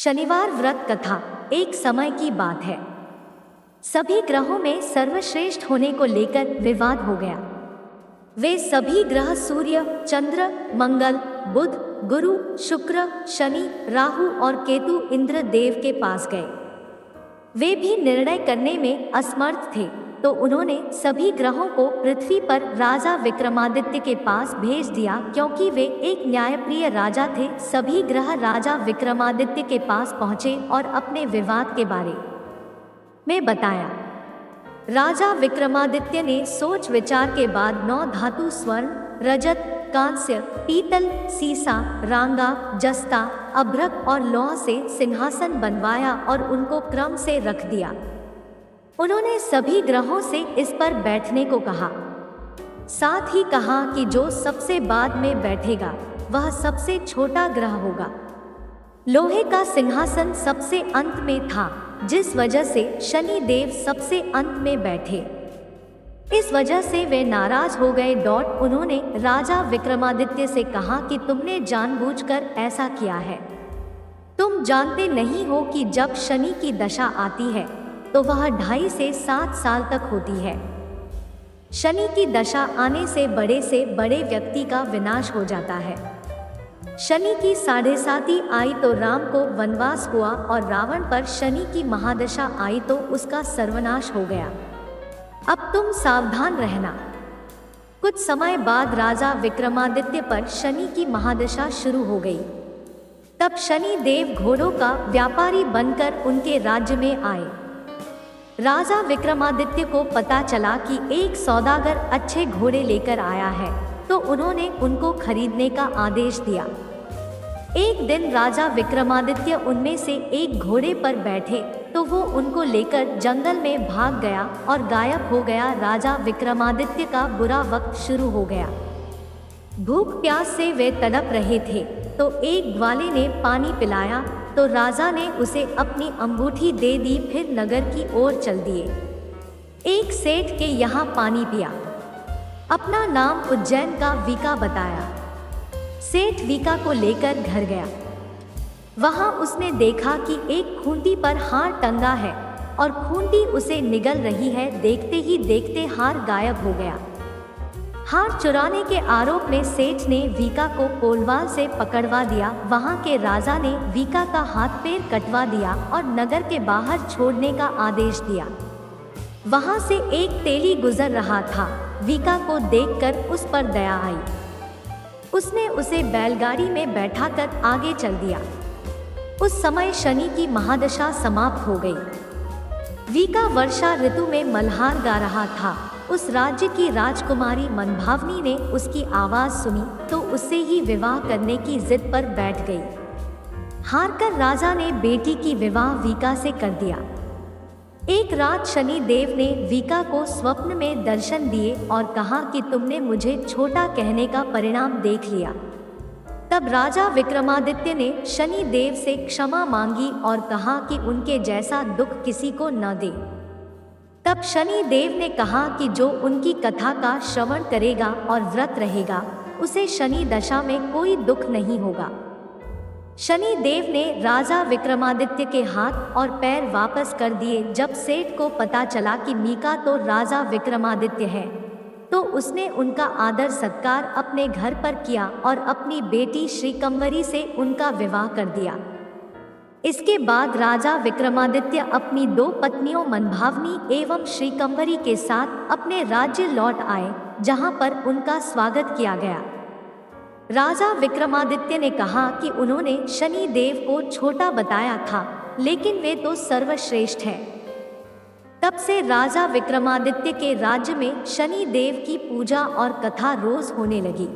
शनिवार व्रत कथा। एक समय की बात है, सभी ग्रहों में सर्वश्रेष्ठ होने को लेकर विवाद हो गया। वे सभी ग्रह सूर्य, चंद्र, मंगल, बुध, गुरु, शुक्र, शनि, राहु और केतु इंद्र देव के पास गए। वे भी निर्णय करने में असमर्थ थे, तो उन्होंने सभी ग्रहों को पृथ्वी पर राजा विक्रमादित्य के पास भेज दिया, क्योंकि वे एक न्यायप्रिय राजा थे। सभी ग्रह राजा विक्रमादित्य के पास पहुंचे और अपने विवाद के बारे में बताया। राजा विक्रमादित्य ने सोच विचार के बाद 9 धातु स्वर्ण, रजत, कांस्य, पीतल, सीसा, रांगा, जस्ता, अभ्रक और लौह से सिंहासन बनवाया और उनको क्रम से रख दिया। उन्होंने सभी ग्रहों से इस पर बैठने को कहा। साथ ही कहा कि जो सबसे बाद में बैठेगा वह सबसे छोटा ग्रह होगा। लोहे का सिंहासन सबसे अंत में था, जिस वजह से शनि देव सबसे अंत में बैठे। इस वजह से वे नाराज हो गए। उन्होंने राजा विक्रमादित्य से कहा कि तुमने जानबूझकर ऐसा किया है। तुम जानते नहीं हो कि जब शनि की दशा आती है तो वह 2.5 से 7 साल तक होती है। शनि की दशा आने से बड़े व्यक्ति का विनाश हो जाता है। शनि की 7.5 आई तो राम को वनवास हुआ और रावण पर शनि की महादशा आई तो उसका सर्वनाश हो गया। अब तुम सावधान रहना। कुछ समय बाद राजा विक्रमादित्य पर शनि की महादशा शुरू हो गई। तब शनि देव घोड़ों का व्यापारी बनकर उनके राज्य में आए। राजा विक्रमादित्य को पता चला कि एक सौदागर अच्छे घोड़े लेकर आया है, तो उन्होंने उनको खरीदने का आदेश दिया। एक दिन राजा विक्रमादित्य उनमें से एक घोड़े पर बैठे तो वो उनको लेकर जंगल में भाग गया और गायब हो गया। राजा विक्रमादित्य का बुरा वक्त शुरू हो गया। भूख प्यास से वे तड़प रहे थे, तो एक ग्वाले ने पानी पिलाया तो राजा ने उसे अपनी अंगूठी दे दी, फिर नगर की ओर चल दिए। एक सेठ के यहाँ पानी पिया। अपना नाम उज्जैन का वीका बताया। सेठ वीका को लेकर घर गया। वहाँ उसने देखा कि एक खूंटी पर हार टंगा है और खूंटी उसे निगल रही है। देखते ही देखते हार गायब हो गया। हार चुराने के आरोप में सेठ ने वीका को कोलवाल से पकड़वा दिया। वहां के राजा ने वीका का हाथ पैर कटवा दिया और नगर के बाहर छोड़ने का आदेश दिया। वहां से एक तेली गुजर रहा था। वीका को देखकर उस पर दया आई। उसने उसे बैलगाड़ी में बैठाकर आगे चल दिया। उस समय शनि की महादशा समाप्त हो गई। वीका वर्षा ऋतु में मल्हार गा रहा था। उस राज्य की राजकुमारी मनभावनी ने उसकी आवाज सुनी तो उससे ही विवाह करने की जिद पर बैठ गई। हारकर राजा ने बेटी की विवाह वीका से कर दिया। एक रात शनि देव ने वीका को स्वप्न में दर्शन दिए और कहा कि तुमने मुझे छोटा कहने का परिणाम देख लिया। तब राजा विक्रमादित्य ने शनि देव से क्षमा मांगी और कहा कि उनके जैसा दुख किसी को न दे। तब शनि देव ने कहा कि जो उनकी कथा का श्रवण करेगा और व्रत रहेगा, उसे शनि दशा में कोई दुख नहीं होगा। शनि देव ने राजा विक्रमादित्य के हाथ और पैर वापस कर दिए। जब सेठ को पता चला कि मीका तो राजा विक्रमादित्य है, तो उसने उनका आदर सत्कार अपने घर पर किया और अपनी बेटी श्रीकंवरी से उनका विवाह कर दिया। इसके बाद राजा विक्रमादित्य अपनी 2 पत्नियों मनभावनी एवं श्रीकंवरी के साथ अपने राज्य लौट आए, जहां पर उनका स्वागत किया गया। राजा विक्रमादित्य ने कहा कि उन्होंने शनि देव को छोटा बताया था, लेकिन वे तो सर्वश्रेष्ठ हैं। तब से राजा विक्रमादित्य के राज्य में शनि देव की पूजा और कथा रोज होने लगी।